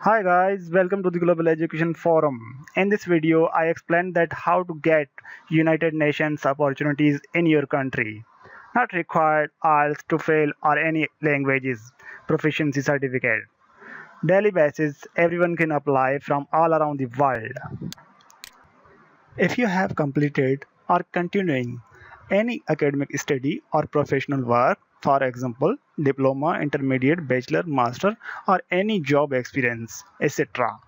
Hi guys, welcome to the Global Education Forum. In this video, I explain that how to get United Nations opportunities in your country. Not required IELTS to fail or any languages proficiency certificate. Daily basis, everyone can apply from all around the world. If you have completed or continuing any academic study or professional work, for example, diploma, intermediate, bachelor, master, or any job experience, etc.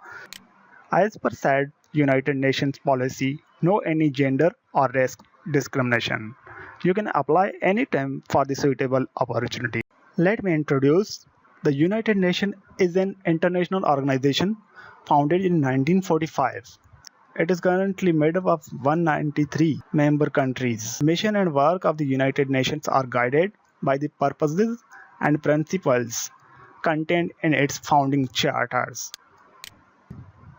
As per said United Nations policy, no any gender or race discrimination. You can apply anytime for the suitable opportunity. Let me introduce the United Nations is an international organization founded in 1945. It is currently made up of 193 member countries. Mission and work of the United Nations are guided by the purposes and principles contained in its founding charters.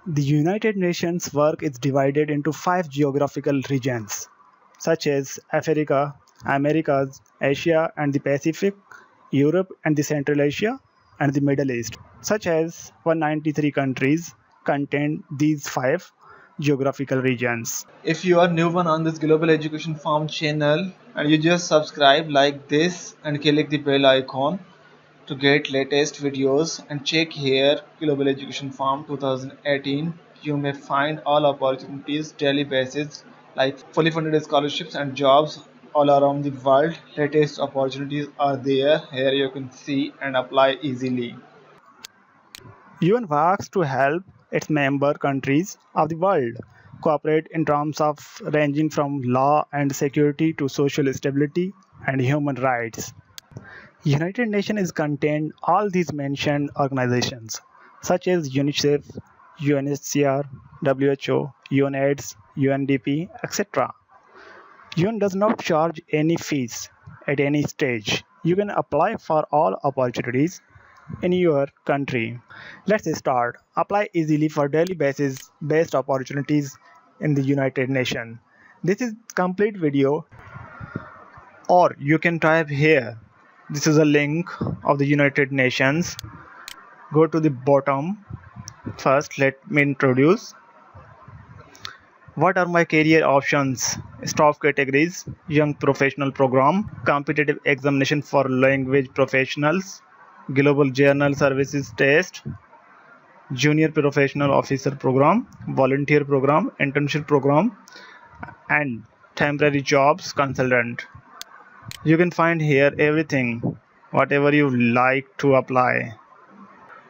The United Nations work is divided into 5 geographical regions, such as Africa, Americas, Asia and the Pacific, Europe and the Central Asia, and the Middle East. Such as 193 countries contain these 5 geographical regions. If you are new one on this Global Education Farm channel and you just subscribe like this and click the bell icon to get latest videos and check here Global Education Farm 2018. You may find all opportunities daily basis like fully funded scholarships and jobs all around the world. Latest opportunities are there. Here you can see and apply easily. UN works to help its member countries of the world cooperate in terms of ranging from law and security to social stability and human rights. United Nations is contained all these mentioned organizations such as UNICEF, UNHCR, WHO, UNAIDS, UNDP, etc. UN does not charge any fees at any stage. You can apply for all opportunities in your country. Let's start. Apply easily for daily basis based opportunities in the United Nations. This is complete video or you can type here. This is a link of the United Nations. Go to the bottom. First let me introduce. What are my career options? Staff categories, young professional program, competitive examination for language professionals, global journal services test, junior professional officer program, volunteer program, internship program, and temporary jobs consultant. You can find here everything, whatever you like to apply.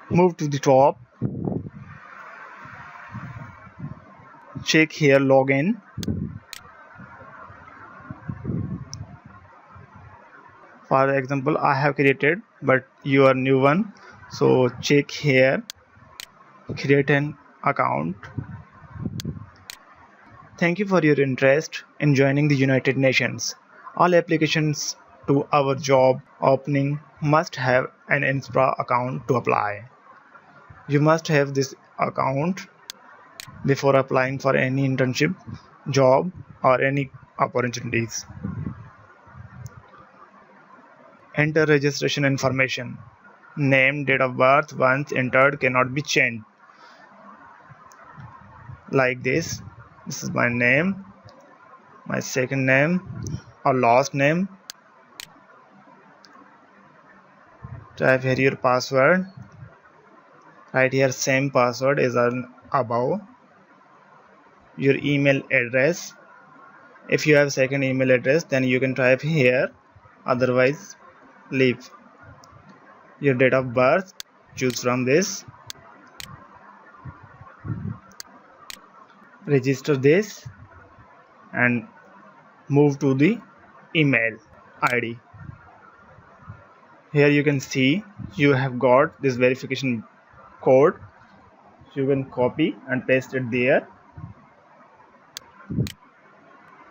Move to the top. Check here login. For example, I have created, but you are new one, so check here, create an account. Thank you for your interest in joining the United Nations. All applications to our job opening must have an Inspira account to apply. You must have this account before applying for any internship, job, or any opportunities. Enter registration information. Name, date of birth once entered cannot be changed. Like this. This is my name, my second name or last name. Type here your password. Write here same password as above. Your email address. If you have second email address, then you can type here, otherwise leave. Your date of birth, choose from this. Register this and move to the email ID. Here you can see you have got this verification code. You can copy and paste it there.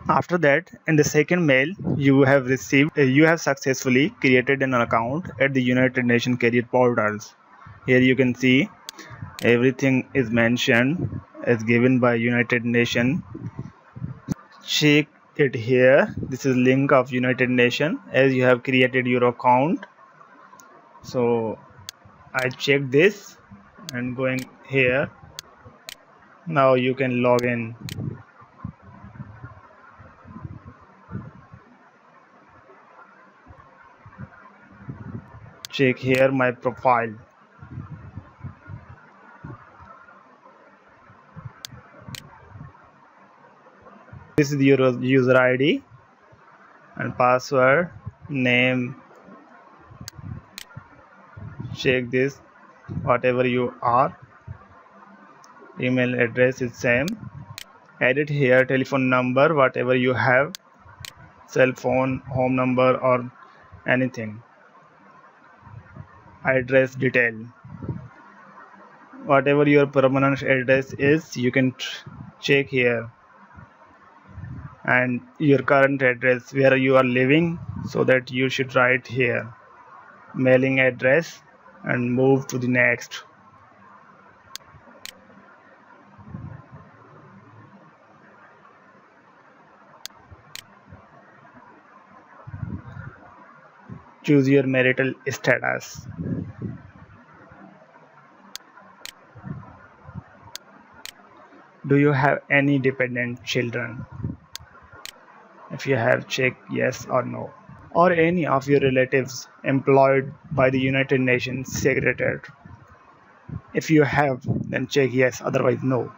After that, in the second mail you have received, you have successfully created an account at the United Nations career portals. Here you can see everything is mentioned as given by United Nations. Check it here. This is link of United Nations as you have created your account. So I checked this and going here. Now you can log in. Check here my profile. This is your user ID and password, name. Check this, whatever you are. Email address is same. Edit here telephone number, whatever you have, cell phone, home number or anything. Address detail, whatever your permanent address is, you can check here, and your current address where you are living, so that you should write here mailing address and move to the next. Choose your marital status. Do you have any dependent children? If you have, check yes or no. Or any of your relatives employed by the United Nations Secretariat? If you have, then check yes, otherwise no.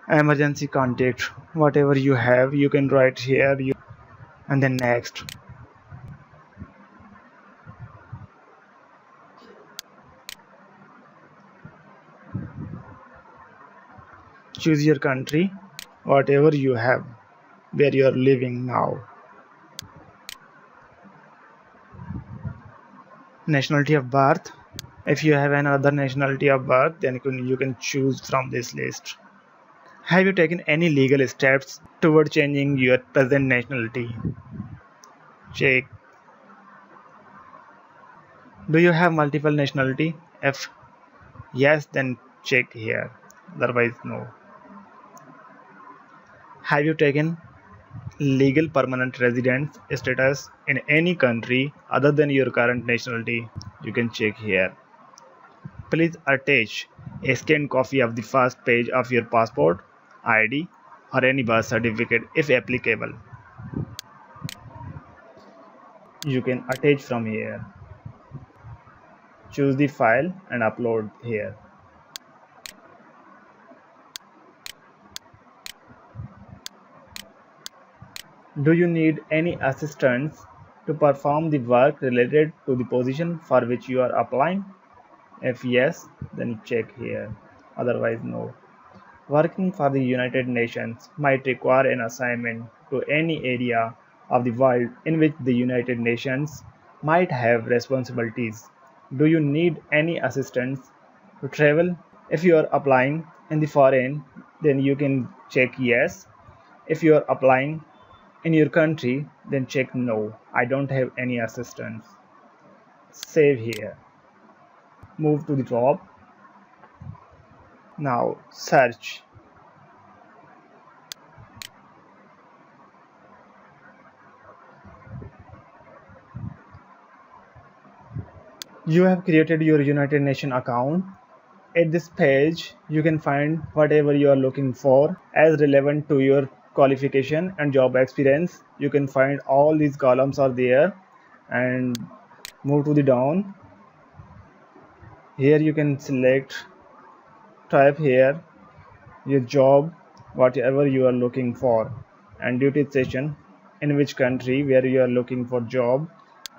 Emergency contact, whatever you have, you can write here, and then next. Choose your country, whatever you have, where you are living now. Nationality of birth, if you have another nationality of birth, then you can choose from this list. Have you taken any legal steps toward changing your present nationality? Check. Do you have multiple nationality? If yes, then check here, otherwise no. Have you taken legal permanent residence status in any country other than your current nationality? You can check here. Please attach a scanned copy of the first page of your passport, ID, or any birth certificate if applicable. You can attach from here. Choose the file and upload here. Do you need any assistance to perform the work related to the position for which you are applying? If yes, then check here, otherwise no. Working for the United Nations might require an assignment to any area of the world in which the United Nations might have responsibilities. Do you need any assistance to travel? If you are applying in the foreign, then you can check yes. If you are applying in your country, then check no, I don't have any assistance. Save here. Move to the top. Now search. You have created your United Nations account. At this page, you can find whatever you are looking for as relevant to your qualification and job experience. You can find all these columns are there, and move to the down. Here you can select, type here your job, whatever you are looking for, and duty session, in which country where you are looking for job,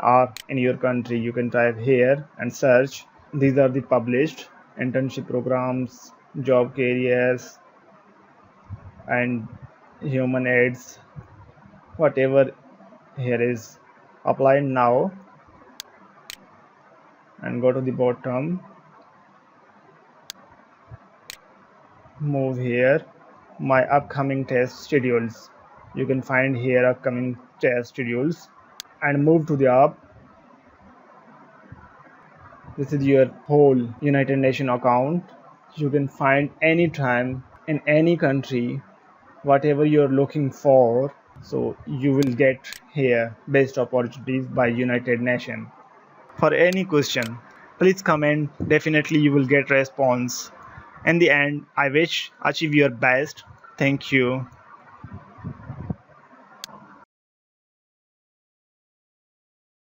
or in your country you can type here and search. These are the published internship programs, job careers, and human aids, whatever here is. Apply now and go to the bottom. Move here, my upcoming test schedules. You can find here upcoming test schedules, and move to the up. This is your whole United Nations account. You can find anytime in any country whatever you're looking for, so you will get here best opportunities by United Nations. For any question, Please comment. Definitely you will get response. In the end, I wish achieve your best. Thank you.